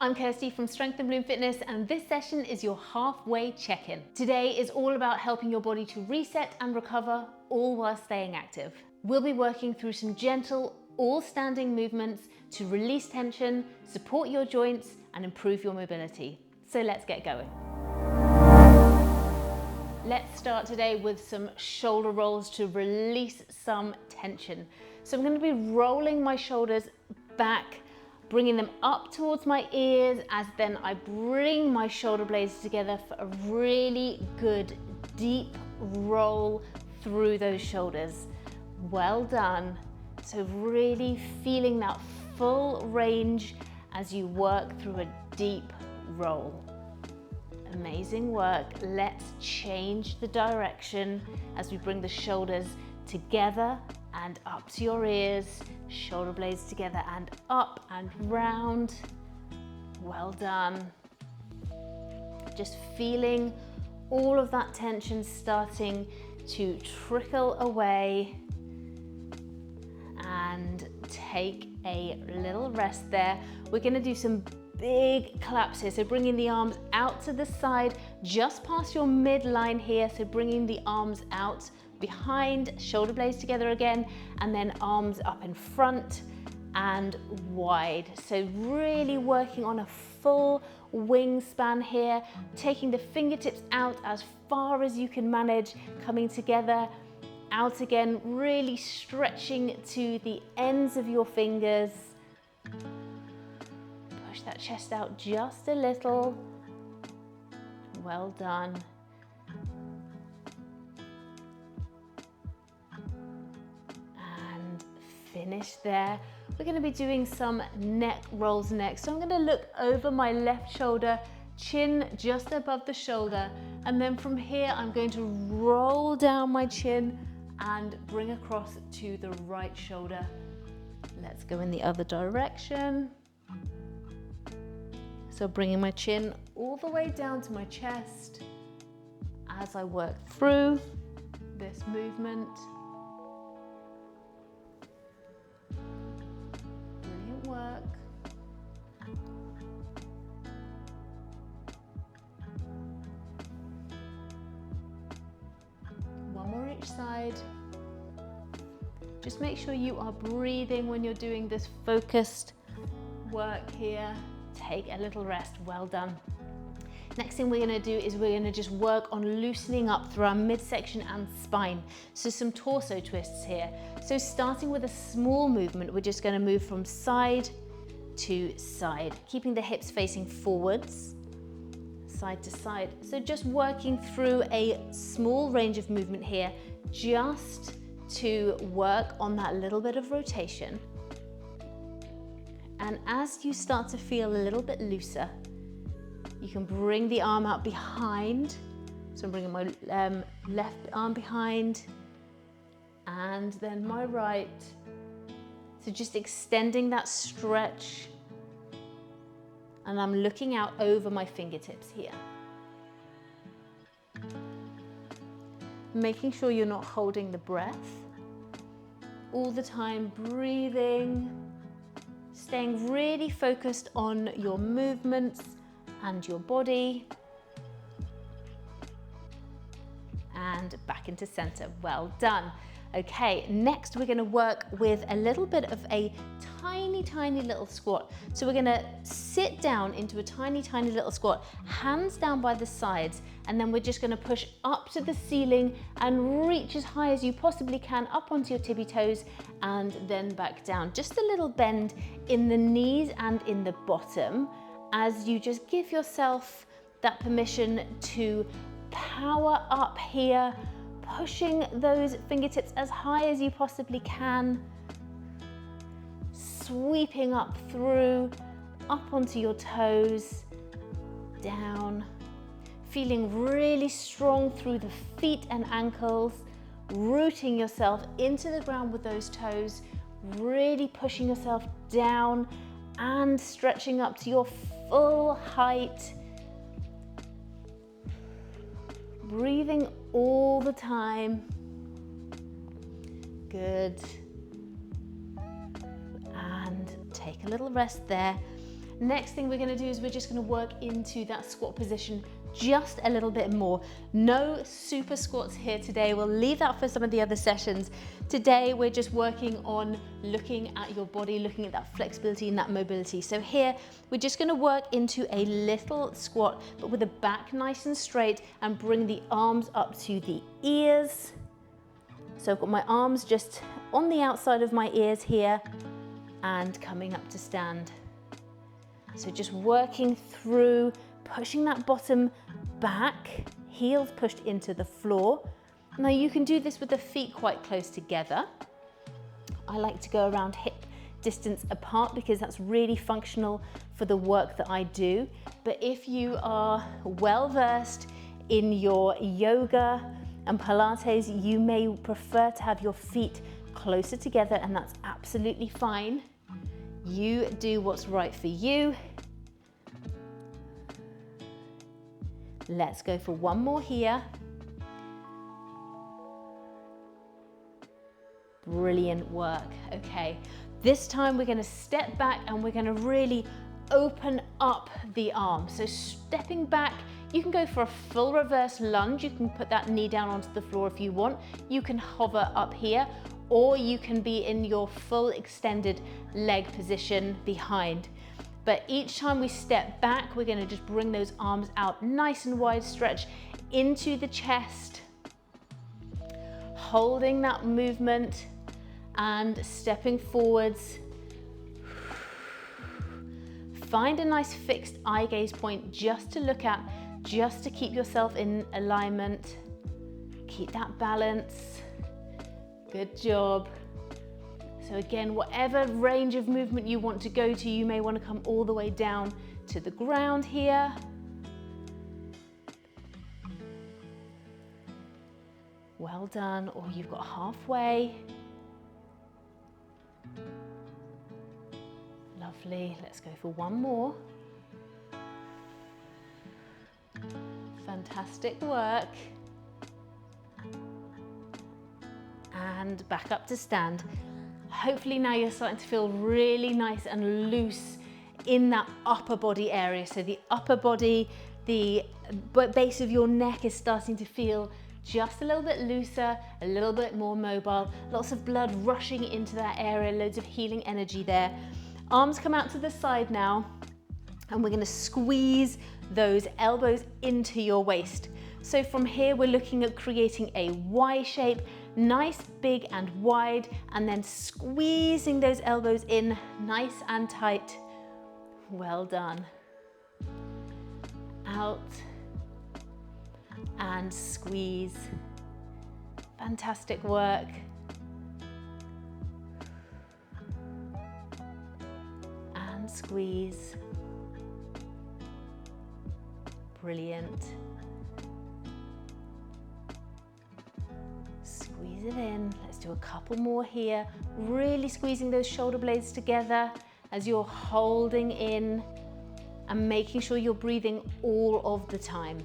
I'm Kirsty from Strength and Bloom Fitness, and this session is your halfway check-in. Today is all about helping your body to reset and recover, all while staying active. We'll be working through some gentle, all-standing movements to release tension, support your joints, and improve your mobility. So let's get going. Let's start today with some shoulder rolls to release some tension. So I'm going to be rolling my shoulders back, bringing them up towards my ears as then I bring my shoulder blades together for a really good deep roll through those shoulders. Well done. So really feeling that full range as you work through a deep roll. Amazing work. Let's change the direction as we bring the shoulders together and up to your ears, shoulder blades together and up and round. Well done. Just feeling all of that tension starting to trickle away, and take a little rest there. We're going to do some big claps here, so bringing the arms out to the side just past your midline here, so bringing the arms out behind, shoulder blades together again, and then arms up in front and wide. So really working on a full wingspan here, taking the fingertips out as far as you can manage, coming together, out again, really stretching to the ends of your fingers. Push that chest out just a little. Well done. Finish there. We're going to be doing some neck rolls next. So I'm going to look over my left shoulder, chin just above the shoulder, and then from here I'm going to roll down my chin and bring across to the right shoulder. Let's go in the other direction. So bringing my chin all the way down to my chest as I work through this movement. Work. One more each side. Just make sure you are breathing when you're doing this focused work here. Take a little rest. Well done. Next thing we're going to do is we're going to just work on loosening up through our midsection and spine. So some torso twists here. So starting with a small movement, we're just going to move from side to side, keeping the hips facing forwards, side to side. So just working through a small range of movement here, just to work on that little bit of rotation. And as you start to feel a little bit looser, you can bring the arm out behind. So I'm bringing my left arm behind and then my right. So just extending that stretch. And I'm looking out over my fingertips here. Making sure you're not holding the breath. All the time breathing, staying really focused on your movements and your body, and back into center. Well done. Okay, next we're going to work with a little bit of a tiny little squat. So we're going to sit down into a tiny little squat, hands down by the sides, and then we're just going to push up to the ceiling and reach as high as you possibly can up onto your tippy toes and then back down. Just a little bend in the knees and in the bottom as you just give yourself that permission to power up here, pushing those fingertips as high as you possibly can, sweeping up through, up onto your toes, down, feeling really strong through the feet and ankles, rooting yourself into the ground with those toes, really pushing yourself down and stretching up to your full height. Breathing all the time. Good. And take a little rest there. Next thing we're going to do is we're just going to work into that squat position just a little bit more. No super squats here today. We'll leave that for some of the other sessions. Today we're just working on looking at your body, looking at that flexibility and that mobility. So here we're just going to work into a little squat, but with the back nice and straight, and bring the arms up to the ears. So I've got my arms just on the outside of my ears here and coming up to stand. So just working through, pushing that bottom back, heels pushed into the floor. Now you can do this with the feet quite close together. I like to go around hip distance apart because that's really functional for the work that I do. But if you are well versed in your yoga and Pilates, you may prefer to have your feet closer together, and that's absolutely fine. You do what's right for you. Let's go for one more here. Brilliant work. Okay, this time we're going to step back and we're going to really open up the arm. So stepping back, you can go for a full reverse lunge. You can put that knee down onto the floor if you want. You can hover up here, or you can be in your full extended leg position behind. But each time we step back, we're going to just bring those arms out nice and wide, stretch into the chest, holding that movement and stepping forwards. Find a nice fixed eye gaze point just to look at, just to keep yourself in alignment. Keep that balance. Good job. So again, whatever range of movement you want to go to, you may want to come all the way down to the ground here. Well done, or you've got halfway. Lovely, let's go for one more. Fantastic work. And back up to stand. Hopefully now you're starting to feel really nice and loose in that upper body area. So the upper body, the base of your neck is starting to feel just a little bit looser, a little bit more mobile, lots of blood rushing into that area, loads of healing energy there. Arms come out to the side now, and we're going to squeeze those elbows into your waist. So from here, we're looking at creating a Y shape, nice, big and wide, and then squeezing those elbows in nice and tight. Well done. Out and squeeze. Fantastic work. And squeeze. Brilliant. Squeeze it in. Let's do a couple more here. Really squeezing those shoulder blades together as you're holding in and making sure you're breathing all of the time.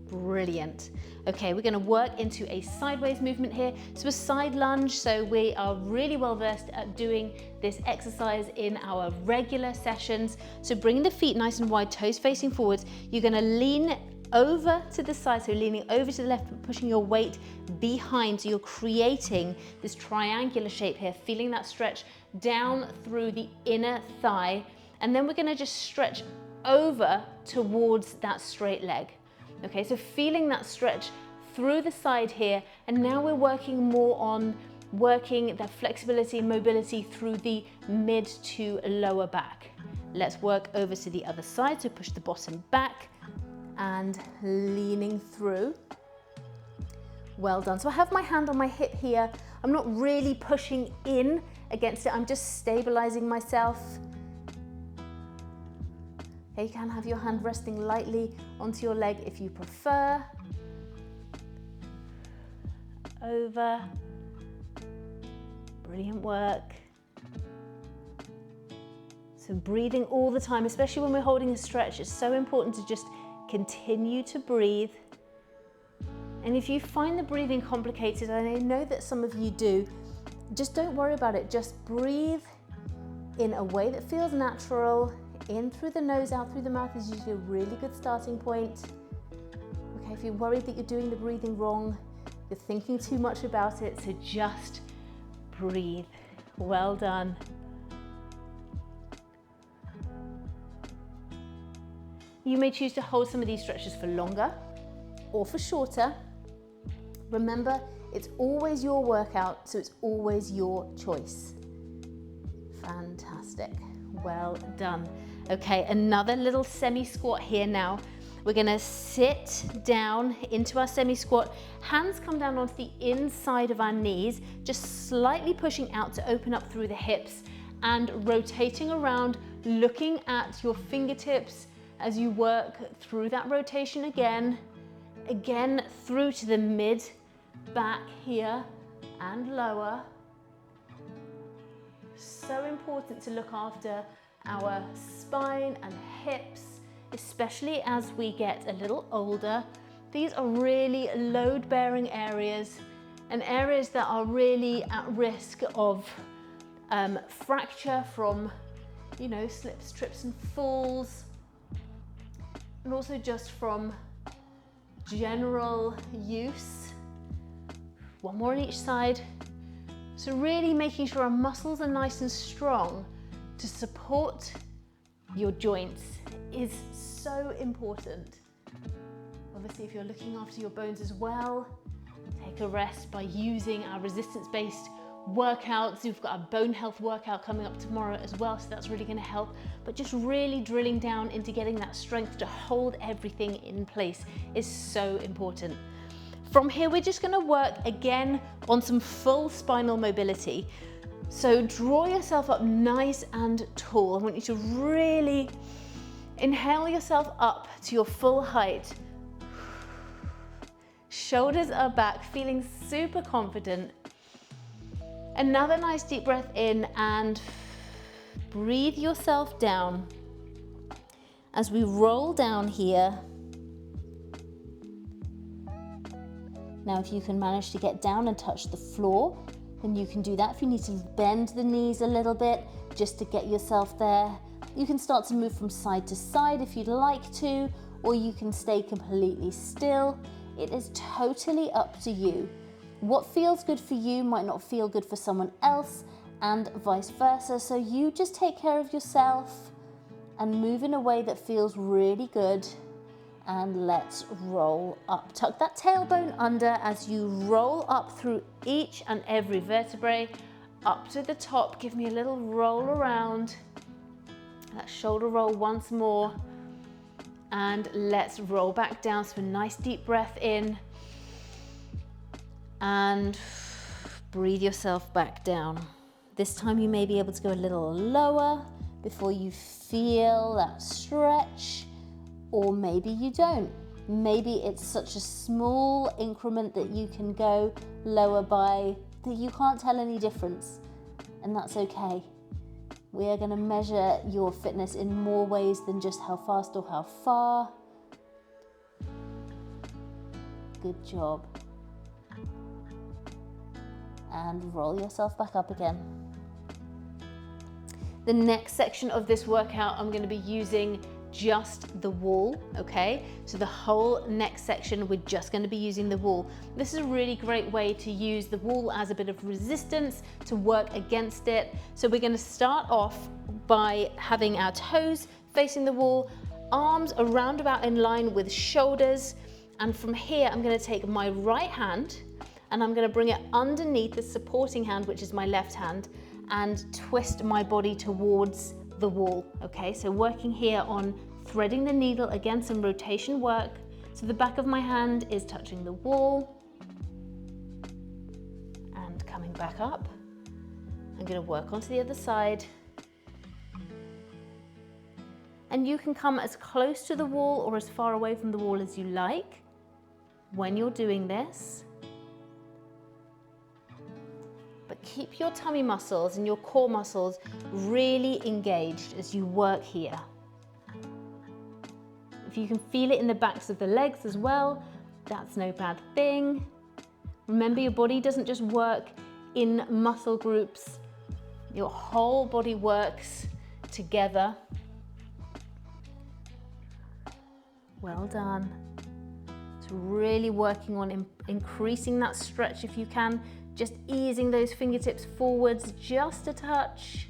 Brilliant. Okay, we're going to work into a sideways movement here. So a side lunge. So we are really well versed at doing this exercise in our regular sessions. So bring the feet nice and wide, toes facing forwards. You're going to lean over to the side, so leaning over to the left, pushing your weight behind. So you're creating this triangular shape here, feeling that stretch down through the inner thigh. And then we're going to just stretch over towards that straight leg. Okay, so feeling that stretch through the side here, and now we're working more on working the flexibility and mobility through the mid to lower back. Let's work over to the other side, so push the bottom back and leaning through. Well done. So I have my hand on my hip here. I'm not really pushing in against it, I'm just stabilizing myself. You can have your hand resting lightly onto your leg if you prefer. Over. Brilliant work. So breathing all the time, especially when we're holding a stretch, it's so important to just continue to breathe. And if you find the breathing complicated, and I know that some of you do, just don't worry about it. Just breathe in a way that feels natural. In through the nose, out through the mouth is usually a really good starting point. Okay, if you're worried that you're doing the breathing wrong, you're thinking too much about it, so just breathe. Well done. You may choose to hold some of these stretches for longer or for shorter. Remember, it's always your workout, so it's always your choice. Fantastic. Well done. Okay, another little semi-squat here now. We're gonna sit down into our semi-squat. Hands come down onto the inside of our knees, just slightly pushing out to open up through the hips and rotating around, looking at your fingertips as you work through that rotation again through to the mid back here and lower. So important to look after our spine and hips, especially as we get a little older. These are really load-bearing areas and areas that are really at risk of fracture from, you know, slips, trips and falls, and also just from general use. One more on each side. So really making sure our muscles are nice and strong to support your joints is so important. Obviously, if you're looking after your bones as well, take a rest by using our resistance-based workouts. We've got a bone health workout coming up tomorrow as well, so that's really going to help. But just really drilling down into getting that strength to hold everything in place is so important. From here, we're just going to work again on some full spinal mobility. So draw yourself up nice and tall. I want you to really inhale yourself up to your full height. Shoulders are back, feeling super confident. Another nice deep breath in and breathe yourself down. As we roll down here, now if you can manage to get down and touch the floor, then you can do that. If you need to bend the knees a little bit just to get yourself there, you can start to move from side to side if you'd like to, or you can stay completely still. It is totally up to you. What feels good for you might not feel good for someone else, and vice versa. So you just take care of yourself and move in a way that feels really good. And let's roll up. Tuck that tailbone under as you roll up through each and every vertebrae, up to the top. Give me a little roll around. That shoulder roll once more. And let's roll back down. So a nice deep breath in. And breathe yourself back down. This time you may be able to go a little lower before you feel that stretch, or maybe you don't. Maybe it's such a small increment that you can go lower by that you can't tell any difference, and that's okay. We are going to measure your fitness in more ways than just how fast or how far. Good job. And roll yourself back up again. The next section of this workout, I'm going to be using just the wall, okay? So the whole next section, we're just going to be using the wall. This is a really great way to use the wall as a bit of resistance to work against it. So we're going to start off by having our toes facing the wall, arms around about in line with shoulders, and from here I'm going to take my right hand and I'm going to bring it underneath the supporting hand, which is my left hand, and twist my body towards the wall. Okay, so working here on threading the needle, again some rotation work. So the back of my hand is touching the wall and coming back up. I'm going to work onto the other side, and you can come as close to the wall or as far away from the wall as you like when you're doing this. But keep your tummy muscles and your core muscles really engaged as you work here. If you can feel it in the backs of the legs as well, that's no bad thing. Remember, your body doesn't just work in muscle groups Your whole body works together. Well done. So really working on increasing that stretch if you can, just easing those fingertips forwards just a touch.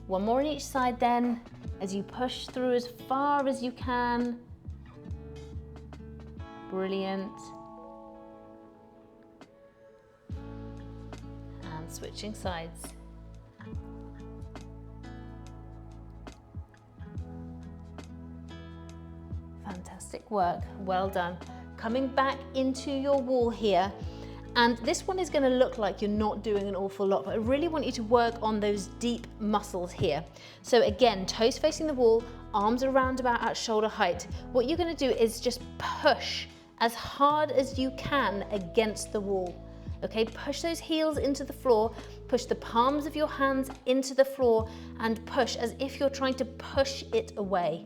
One more on each side then, as you push through as far as you can. Brilliant. And switching sides. Fantastic work, well done. Coming back into your wall here, and this one is going to look like you're not doing an awful lot, but I really want you to work on those deep muscles here. So again, toes facing the wall, arms around about at shoulder height. What you're going to do is just push as hard as you can against the wall. Okay, push those heels into the floor, push the palms of your hands into the floor, and push as if you're trying to push it away.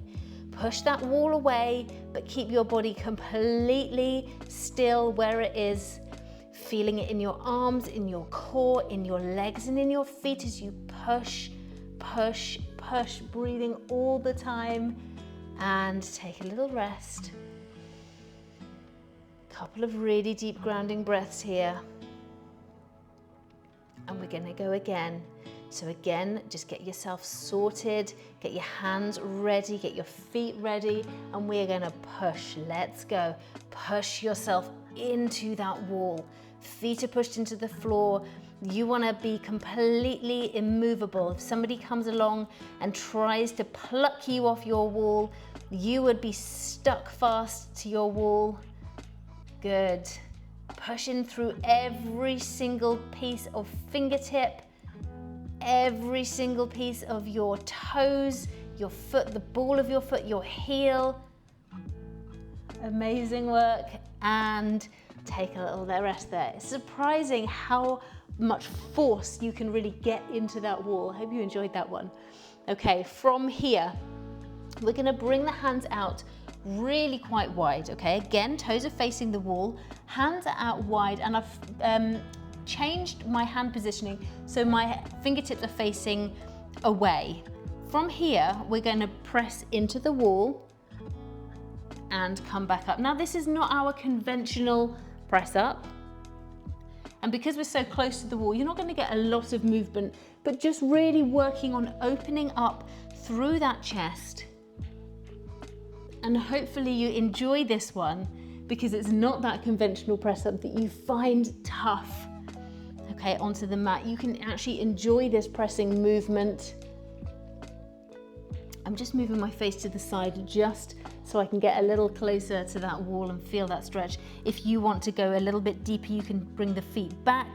Push that wall away, but keep your body completely still where it is, feeling it in your arms, in your core, in your legs, and in your feet as you push, push, push, breathing all the time. And take a little rest. Couple of really deep grounding breaths here. And we're gonna go again. So again, just get yourself sorted, get your hands ready, get your feet ready, and we're gonna push. Let's go. Push yourself into that wall. Feet are pushed into the floor. You wanna be completely immovable. If somebody comes along and tries to pluck you off your wall, you would be stuck fast to your wall. Good. Pushing through every single piece of fingertip, every single piece of your toes, your foot, the ball of your foot, your heel. Amazing work. And take a little rest there. It's surprising how much force you can really get into that wall. I hope you enjoyed that one. Okay, from here, we're gonna bring the hands out really quite wide, okay? Again, toes are facing the wall, hands are out wide, and I've changed my hand positioning so my fingertips are facing away. From here, we're going to press into the wall and come back up. Now, this is not our conventional press up, and because we're so close to the wall, you're not going to get a lot of movement, but just really working on opening up through that chest. And hopefully you enjoy this one because it's not that conventional press up that you find tough. Okay, onto the mat. You can actually enjoy this pressing movement. I'm just moving my face to the side just so I can get a little closer to that wall and feel that stretch. If you want to go a little bit deeper, you can bring the feet back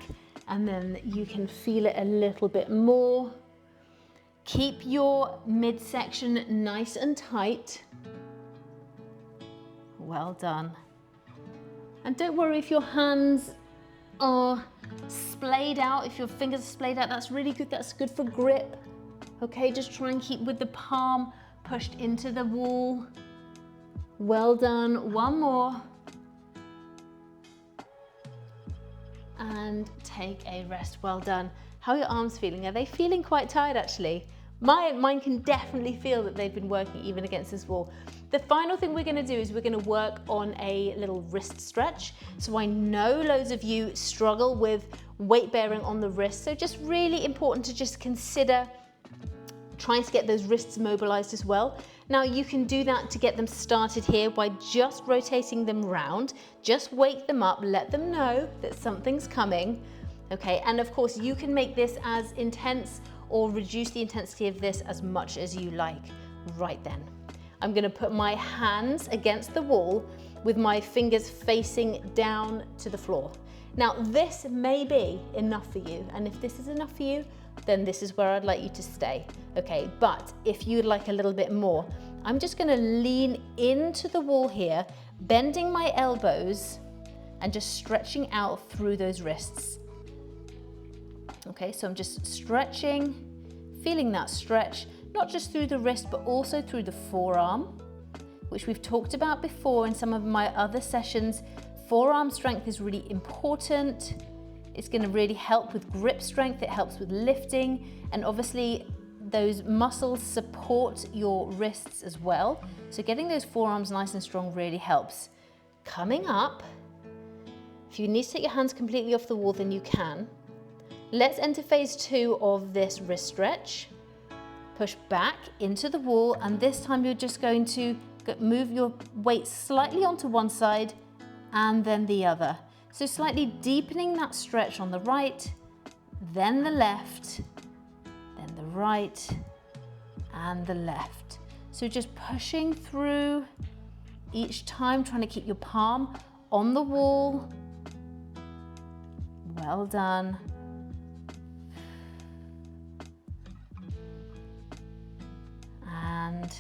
and then you can feel it a little bit more. Keep your midsection nice and tight. Well done. And don't worry if your hands are splayed out, if your fingers are splayed out, that's really good, that's good for grip. Okay, just try and keep with the palm pushed into the wall. Well done, one more. And take a rest, well done. How are your arms feeling? Are they feeling quite tired actually? Mine can definitely feel that they've been working even against this wall. The final thing we're gonna do is we're gonna work on a little wrist stretch. So I know loads of you struggle with weight bearing on the wrist, so just really important to just consider trying to get those wrists mobilized as well. Now you can do that to get them started here by just rotating them round. Just wake them up, let them know that something's coming. Okay, and of course you can make this as intense or reduce the intensity of this as much as you like right then. I'm gonna put my hands against the wall with my fingers facing down to the floor. Now this may be enough for you, and if this is enough for you, then this is where I'd like you to stay, okay? But if you'd like a little bit more, I'm just gonna lean into the wall here, bending my elbows and just stretching out through those wrists. Okay, so I'm just stretching, feeling that stretch, not just through the wrist, but also through the forearm, which we've talked about before in some of my other sessions. Forearm strength is really important. It's going to really help with grip strength, it helps with lifting, and obviously those muscles support your wrists as well. So getting those forearms nice and strong really helps. Coming up, if you need to take your hands completely off the wall, then you can. Let's enter phase 2 of this wrist stretch. Push back into the wall, and this time you're just going to move your weight slightly onto one side and then the other. So slightly deepening that stretch on the right, then the left, then the right, and the left. So just pushing through each time, trying to keep your palm on the wall. Well done. And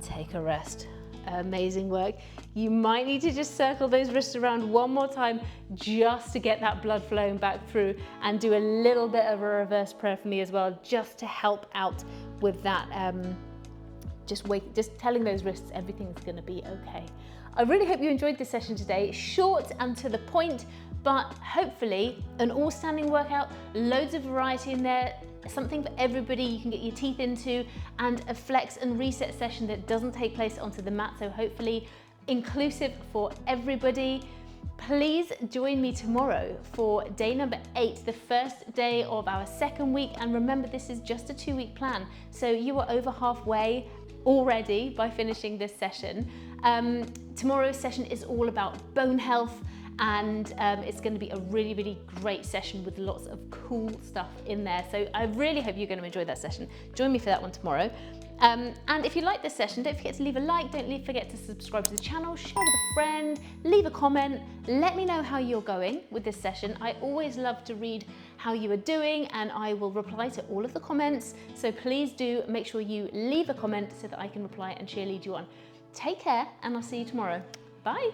take a rest. Amazing work. You might need to just circle those wrists around one more time just to get that blood flowing back through, and do a little bit of a reverse prayer for me as well, just to help out with that. Just telling those wrists everything's going to be okay. I really hope you enjoyed this session today. Short and to the point, but hopefully an all standing workout, loads of variety in there, something for everybody you can get your teeth into, and a flex and reset session that doesn't take place onto the mat, so hopefully inclusive for everybody. Please join me tomorrow for day number 8, the first day of our second week, and remember, this is just a 2-week plan, so you are over halfway already by finishing this session. Tomorrow's session is all about bone health, and it's going to be a really, really great session with lots of cool stuff in there. So I really hope you're going to enjoy that session. Join me for that one tomorrow. And if you like this session, don't forget to leave a like, don't forget to subscribe to the channel, share with a friend, leave a comment, let me know how you're going with this session. I always love to read how you are doing, and I will reply to all of the comments. So please do make sure you leave a comment so that I can reply and cheerlead you on. Take care, and I'll see you tomorrow. Bye.